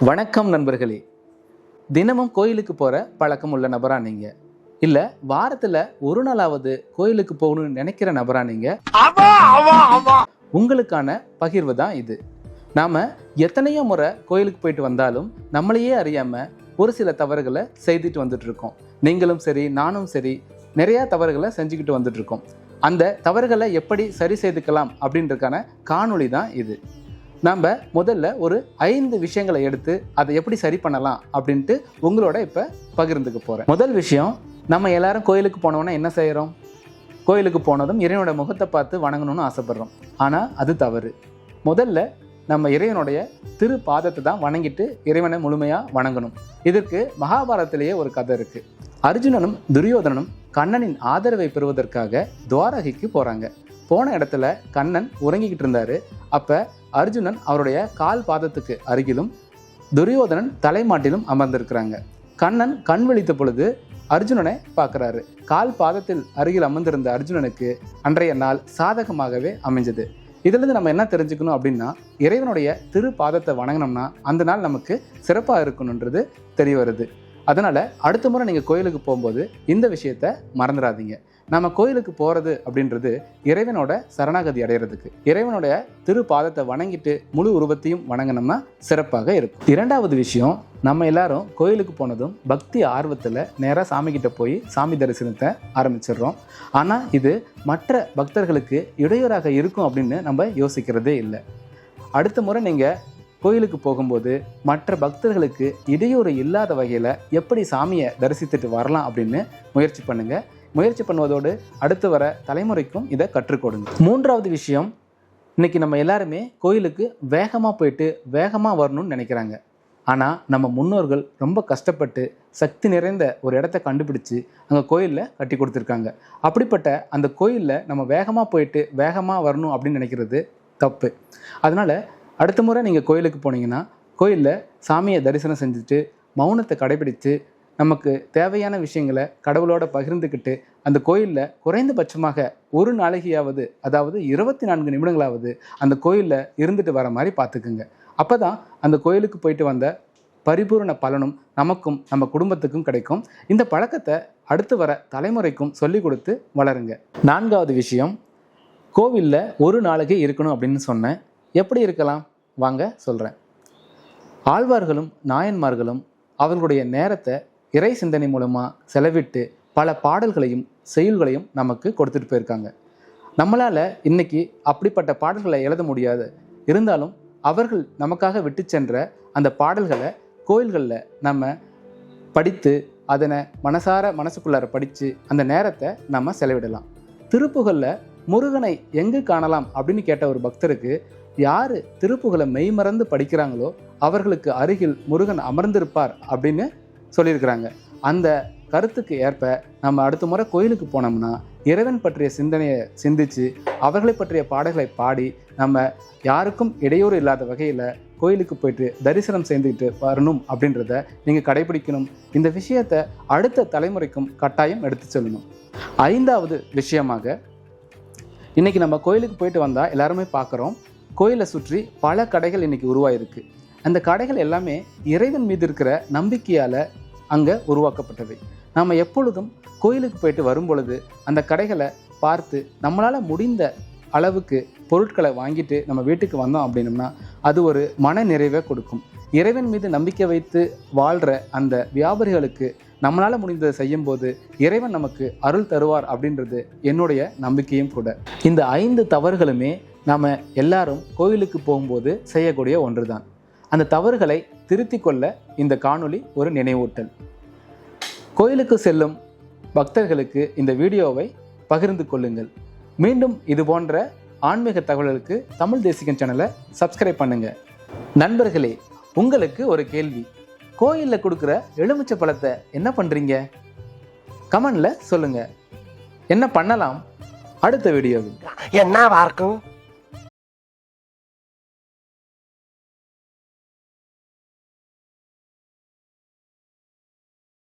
வணக்கம் நண்பர்களே. தினமும் கோயிலுக்கு போகிற பழக்கம் உள்ள நபரா நீங்கள்? இல்லை வாரத்தில் ஒரு நாளாவது கோயிலுக்கு போகணும்னு நினைக்கிற நபரா நீங்கள்? உங்களுக்கான பகிர்வு தான் இது. நாம் எத்தனையோ முறை கோயிலுக்கு போயிட்டு வந்தாலும் நம்மளையே அறியாமல் ஒரு சில தவறுகளை செய்துட்டு வந்துட்டுருக்கோம். நீங்களும் சரி, நானும் சரி, நிறையா தவறுகளை செஞ்சுக்கிட்டு வந்துட்டுருக்கோம். அந்த தவறுகளை எப்படி சரி செய்துக்கலாம் அப்படின்றதுக்கான காணொளி தான் இது. நம்ம முதல்ல ஒரு 5 விஷயங்களை எடுத்து அதை எப்படி சரி பண்ணலாம் அப்படின்ட்டு உங்களோட இப்போ பகிர்ந்துக்க போகிறேன். முதல் விஷயம், நம்ம எல்லாரும் கோயிலுக்கு போனோன்னா என்ன செய்கிறோம்? கோயிலுக்கு போனதும் இறைவனோட முகத்தை பார்த்து வணங்கணும்னு ஆசைப்படுறோம். ஆனால் அது தவறு. முதல்ல நம்ம இறைவனுடைய திரு பாதத்தை தான் வணங்கிட்டு இறைவனை முழுமையாக வணங்கணும். இதற்கு மகாபாரதத்திலேயே ஒரு கதை இருக்குது. அர்ஜுனனும் துரியோதனனும் கண்ணனின் ஆதரவை பெறுவதற்காக துவாரகைக்கு போகிறாங்க. போன இடத்துல கண்ணன் உறங்கிக்கிட்டு இருந்தார். அப்போ அர்ஜுனன் அவருடைய கால் பாதத்துக்கு அருகிலும் துரியோதனன் தலைமாட்டிலும் அமர்ந்திருக்கிறாங்க. கண்ணன் கண் விழித்த பொழுது அர்ஜுனனை பார்க்குறாரு. கால் பாதத்தில் அருகில் அமர்ந்திருந்த அர்ஜுனனுக்கு அன்றைய நாள் சாதகமாகவே அமைஞ்சது. இதிலிருந்து நம்ம என்ன தெரிஞ்சுக்கணும் அப்படின்னா, இறைவனுடைய திரு பாதத்தை வணங்கினோம்னா அந்த நாள் நமக்கு சிறப்பாக இருக்கணுன்றது தெரிய வருது. அதனால் அடுத்த முறை நீங்கள் கோயிலுக்கு போகும்போது இந்த விஷயத்தை மறந்துடாதீங்க. நம்ம கோயிலுக்கு போகிறது அப்படின்றது இறைவனோட சரணாகதி அடைகிறதுக்கு. இறைவனுடைய திரு பாதத்தை வணங்கிட்டு முழு உருவத்தையும் வணங்கினோம்னா சிறப்பாக இருக்கும். இரண்டாவது விஷயம், நம்ம எல்லாரும் கோயிலுக்கு போனதும் பக்தி ஆர்வத்தில் நேராக சாமிக்கிட்ட போய் சாமி தரிசனத்தை ஆரம்பிச்சிடுறோம். ஆனால் இது மற்ற பக்தர்களுக்கு இடையூறாக இருக்கும் அப்படின்னு நம்ம யோசிக்கிறதே இல்லை. அடுத்த முறை நீங்கள் கோயிலுக்கு போகும்போது மற்ற பக்தர்களுக்கு இடையூறு இல்லாத வகையில் எப்படி சாமியை தரிசித்துட்டு வரலாம் அப்படின்னு முயற்சி பண்ணுங்கள். முயற்சி பண்ணுவதோடு அடுத்து வர தலைமுறைக்கும் இதை கற்றுக் கொடுங்க. மூன்றாவது விஷயம், இன்றைக்கி நம்ம எல்லாருமே கோயிலுக்கு வேகமாக போயிட்டு வேகமாக வரணும்னு நினைக்கிறாங்க. ஆனால் நம்ம முன்னோர்கள் ரொம்ப கஷ்டப்பட்டு சக்தி நிறைந்த ஒரு இடத்த கண்டுபிடிச்சி அங்கே கோயிலில் கட்டி கொடுத்துருக்காங்க. அப்படிப்பட்ட அந்த கோயிலில் நம்ம வேகமாக போயிட்டு வேகமாக வரணும் அப்படின்னு நினைக்கிறது தப்பு. அதனால் அடுத்த முறை நீங்கள் கோயிலுக்கு போனீங்கன்னா கோயிலில் சாமியை தரிசனம் செஞ்சுட்டு மௌனத்தை கடைபிடித்து நமக்கு தேவையான விஷயங்களை கடவுளோட பகிர்ந்துக்கிட்டு அந்த கோயிலில் குறைந்தபட்சமாக ஒரு நாளைக்காவது, அதாவது 24 நிமிடங்களாவது அந்த கோயிலில் இருந்துட்டு வர மாதிரி பார்த்துக்குங்க. அப்போ தான் அந்த கோயிலுக்கு போயிட்டு வந்த பரிபூர்ண பலனும் நமக்கும் நம்ம குடும்பத்துக்கும் கிடைக்கும். இந்த பழக்கத்தை அடுத்து வர தலைமுறைக்கும் சொல்லிக் கொடுத்து வளருங்க. நான்காவது விஷயம், கோவிலில் ஒரு நாளைக்கு இருக்கணும் அப்படின்னு சொன்னேன். எப்படி இருக்கலாம் வாங்க சொல்கிறேன். ஆழ்வார்களும் நாயன்மார்களும் அவர்களுடைய நேரத்தை இறை சிந்தனை மூலமாக செலவிட்டு பல பாடல்களையும் செயல்களையும் நமக்கு கொடுத்துட்டு போயிருக்காங்க. நம்மளால் இன்றைக்கி அப்படிப்பட்ட பாடல்களை எழுத முடியாது. இருந்தாலும் அவர்கள் நமக்காக விட்டு சென்ற அந்த பாடல்களை கோயில்களில் நம்ம படித்து அதனை மனசுக்குள்ளார படித்து அந்த நேரத்தை நம்ம செலவிடலாம். திருப்புகழில் முருகனை எங்கு காணலாம் அப்படின்னு கேட்ட ஒரு பக்தருக்கு யார் திருப்புகழை மெய்மறந்து படிக்கிறாங்களோ அவர்களுக்கு அருகில் முருகன் அமர்ந்திருப்பார் அப்படின்னு சொல்லியிருக்கிறாங்க. அந்த கருத்துக்கு ஏற்ப நம்ம அடுத்த முறை கோயிலுக்கு போனோம்னா இறைவன் பற்றிய சிந்தனையை சிந்தித்து அவர்களை பற்றிய பாடல்களை பாடி நம்ம யாருக்கும் இடையூறு இல்லாத வகையில் கோயிலுக்கு போயிட்டு தரிசனம் செய்துக்கிட்டு வரணும் அப்படின்றத நீங்கள் கடைபிடிக்கணும். இந்த விஷயத்தை அடுத்த தலைமுறைக்கும் கட்டாயம் எடுத்து சொல்லணும். ஐந்தாவது விஷயமாக, இன்றைக்கி நம்ம கோயிலுக்கு போயிட்டு வந்தால் எல்லாருமே பார்க்குறோம், கோயிலை சுற்றி பல கடைகள் இன்றைக்கி உருவாயிருக்கு. அந்த கடைகள் எல்லாமே இறைவன் மீது இருக்கிற நம்பிக்கையால் அங்கே உருவாக்கப்பட்டவை. நம்ம எப்பொழுதும் கோயிலுக்கு போயிட்டு வரும் பொழுது அந்த கடைகளை பார்த்து நம்மளால் முடிந்த அளவுக்கு பொருட்களை வாங்கிட்டு நம்ம வீட்டுக்கு வந்தோம் அப்படின்னம்னா அது ஒரு மன நிறைவை கொடுக்கும். இறைவன் மீது நம்பிக்கை வைத்து வாழ்கிற அந்த வியாபாரிகளுக்கு நம்மளால் முடிந்ததை செய்யும்போது இறைவன் நமக்கு அருள் தருவார் அப்படின்றது என்னுடைய நம்பிக்கையும் கூட. இந்த 5 தவறுகளுமே நாம் எல்லாரும் கோயிலுக்கு போகும்போது செய்யக்கூடிய ஒன்று தான். அந்த தவறுகளை திருத்திக் கொள்ள இந்த காணொளி ஒரு நினைவூட்டல். கோயிலுக்கு செல்லும் பக்தர்களுக்கு இந்த வீடியோவை பகிர்ந்து கொள்ளுங்கள். மீண்டும் இது போன்ற ஆன்மீக தகவல்களுக்கு தமிழ் தேசிகன் சேனலை சப்ஸ்கிரைப் பண்ணுங்கள். நண்பர்களே, உங்களுக்கு ஒரு கேள்வி, கோயிலில் கொடுக்குற எலுமிச்சை பழத்தை என்ன பண்ணுறீங்க? கமெண்டில் சொல்லுங்கள். என்ன பண்ணலாம் அடுத்த வீடியோவில். என்னவா இருக்கும்?